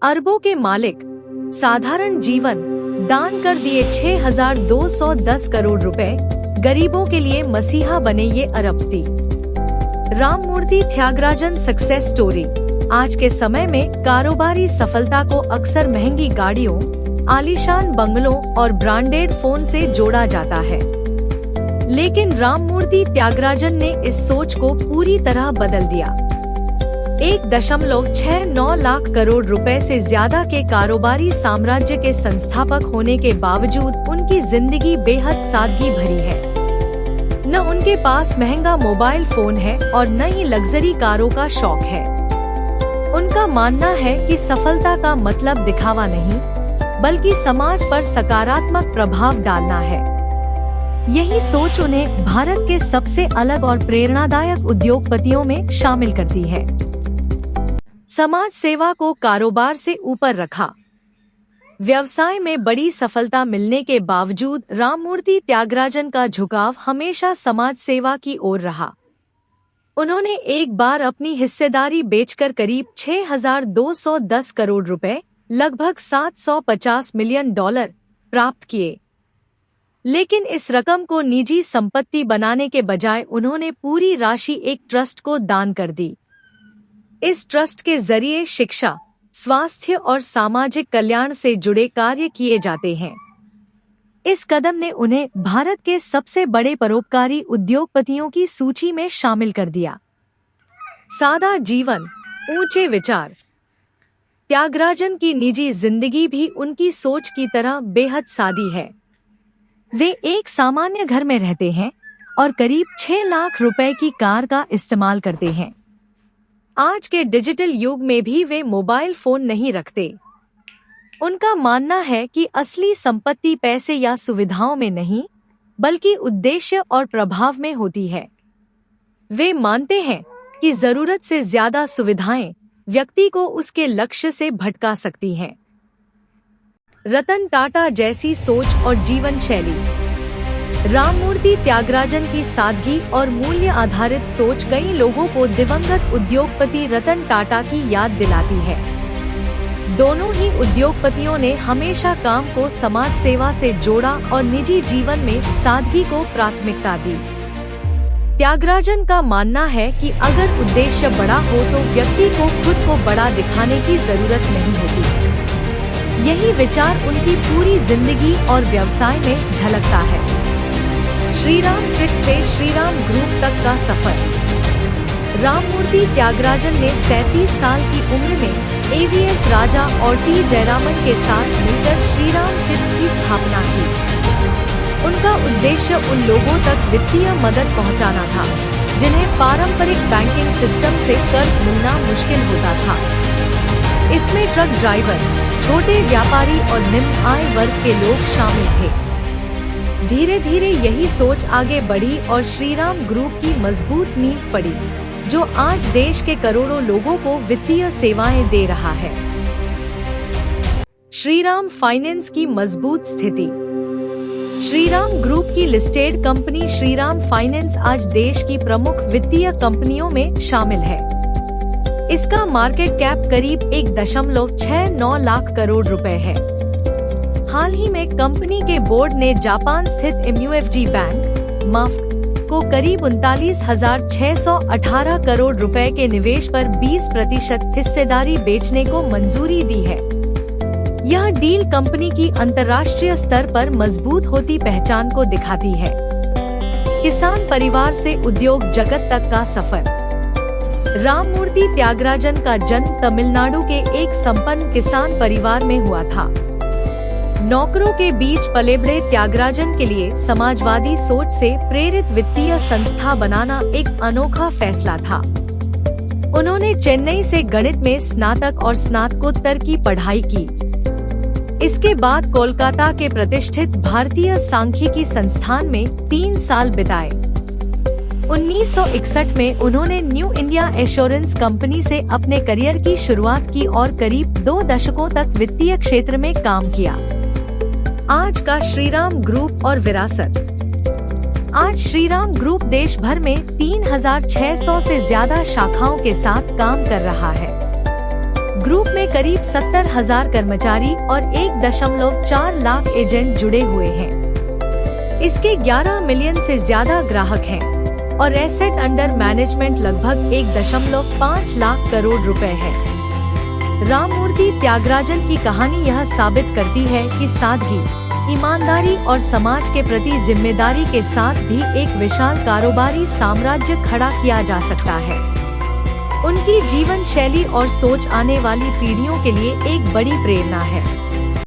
अरबों के मालिक, साधारण जीवन, दान कर दिए 6,210 करोड़ रुपए, गरीबों के लिए मसीहा बने ये अरबपति। Ramamurthy Thyagarajan success story. आज के समय में कारोबारी सफलता को अक्सर महंगी गाड़ियों, आलीशान बंगलों और ब्रांडेड फोन से जोड़ा जाता है, लेकिन राममूर्ति त्यागराजन ने इस सोच को पूरी तरह बदल दिया। 1.69 लाख करोड़ रुपए से ज्यादा के कारोबारी साम्राज्य के संस्थापक होने के बावजूद उनकी जिंदगी बेहद सादगी भरी है। न उनके पास महंगा मोबाइल फोन है और न ही लग्जरी कारों का शौक है। उनका मानना है कि सफलता का मतलब दिखावा नहीं, बल्कि समाज पर सकारात्मक प्रभाव डालना है। यही सोच उन्हें भारत के सबसे अलग और प्रेरणादायक उद्योगपतियों में शामिल करती है। समाज सेवा को कारोबार से ऊपर रखा। व्यवसाय में बड़ी सफलता मिलने के बावजूद राममूर्ति त्यागराजन का झुकाव हमेशा समाज सेवा की ओर रहा। उन्होंने एक बार अपनी हिस्सेदारी बेचकर करीब 6,210 करोड़ रुपए, लगभग $750 मिलियन प्राप्त किए। लेकिन इस रकम को निजी संपत्ति बनाने के बजाय उन्होंने पूरी राशि एक ट्रस्ट को दान कर दी। इस ट्रस्ट के जरिए शिक्षा, स्वास्थ्य और सामाजिक कल्याण से जुड़े कार्य किए जाते हैं। इस कदम ने उन्हें भारत के सबसे बड़े परोपकारी उद्योगपतियों की सूची में शामिल कर दिया। सादा जीवन, ऊंचे विचार। त्यागराजन की निजी जिंदगी भी उनकी सोच की तरह बेहद सादी है। वे एक सामान्य घर में रहते हैं और करीब 6 लाख रुपए की कार का इस्तेमाल करते हैं। आज के डिजिटल युग में भी वे मोबाइल फोन नहीं रखते। उनका मानना है कि असली संपत्ति पैसे या सुविधाओं में नहीं, बल्कि उद्देश्य और प्रभाव में होती है। वे मानते हैं कि जरूरत से ज्यादा सुविधाएं व्यक्ति को उसके लक्ष्य से भटका सकती हैं। रतन टाटा जैसी सोच और जीवन शैली। राममूर्ति त्यागराजन की सादगी और मूल्य आधारित सोच कई लोगों को दिवंगत उद्योगपति रतन टाटा की याद दिलाती है। दोनों ही उद्योगपतियों ने हमेशा काम को समाज सेवा से जोड़ा और निजी जीवन में सादगी को प्राथमिकता दी। त्यागराजन का मानना है कि अगर उद्देश्य बड़ा हो तो व्यक्ति को खुद को बड़ा दिखाने की जरूरत नहीं होती। यही विचार उनकी पूरी जिंदगी और व्यवसाय में झलकता है। श्रीराम चिट से श्रीराम ग्रुप तक का सफर। राममूर्ति त्यागराजन ने 37 साल की उम्र में एवीएस राजा और टी जयरामन के साथ मिलकर श्रीराम चिट्स की स्थापना की। उनका उद्देश्य उन लोगों तक वित्तीय मदद पहुंचाना था, जिन्हें पारंपरिक बैंकिंग सिस्टम से कर्ज मिलना मुश्किल होता था। इसमें ट्रक ड्राइवर, छोटे व्यापारी और निम्न आय वर्ग के लोग शामिल थे। धीरे धीरे यही सोच आगे बढ़ी और श्रीराम ग्रुप की मजबूत नींव पड़ी, जो आज देश के करोड़ों लोगों को वित्तीय सेवाएं दे रहा है। श्रीराम फाइनेंस की मजबूत स्थिति। श्रीराम ग्रुप की लिस्टेड कंपनी श्रीराम फाइनेंस आज देश की प्रमुख वित्तीय कंपनियों में शामिल है। इसका मार्केट कैप करीब 1.69 लाख करोड़ रुपए है। हाल ही में कंपनी के बोर्ड ने जापान स्थित MUFG बैंक (MUFG) को करीब 39,618 करोड़ रुपए के निवेश पर 20% हिस्सेदारी बेचने को मंजूरी दी है। यह डील कंपनी की अंतर्राष्ट्रीय स्तर पर मजबूत होती पहचान को दिखाती है। किसान परिवार से उद्योग जगत तक का सफर। राममूर्ति त्यागराजन का जन्म तमिलनाडु के एक संपन्न किसान परिवार में हुआ था। नौकरों के बीच पले बड़े त्यागराजन के लिए समाजवादी सोच से प्रेरित वित्तीय संस्था बनाना एक अनोखा फैसला था। उन्होंने चेन्नई से गणित में स्नातक और स्नातकोत्तर की पढ़ाई की। इसके बाद कोलकाता के प्रतिष्ठित भारतीय सांख्यिकी संस्थान में 3 साल बिताए। 1961 में उन्होंने न्यू इंडिया एश्योरेंस कंपनी से अपने करियर की शुरुआत की और करीब 2 दशकों तक वित्तीय क्षेत्र में काम किया। आज का श्रीराम ग्रुप और विरासत। आज श्रीराम ग्रुप देश भर में 3,600 से ज्यादा शाखाओं के साथ काम कर रहा है। ग्रुप में करीब 70,000 कर्मचारी और 1.4 लाख एजेंट जुड़े हुए हैं। इसके 11 मिलियन से ज्यादा ग्राहक हैं और एसेट अंडर मैनेजमेंट लगभग 1.5 लाख करोड़ रुपए है। राममूर्ति त्यागराजन की कहानी यह साबित करती है कि सादगी, ईमानदारी और समाज के प्रति जिम्मेदारी के साथ भी एक विशाल कारोबारी साम्राज्य खड़ा किया जा सकता है। उनकी जीवन शैली और सोच आने वाली पीढ़ियों के लिए एक बड़ी प्रेरणा है।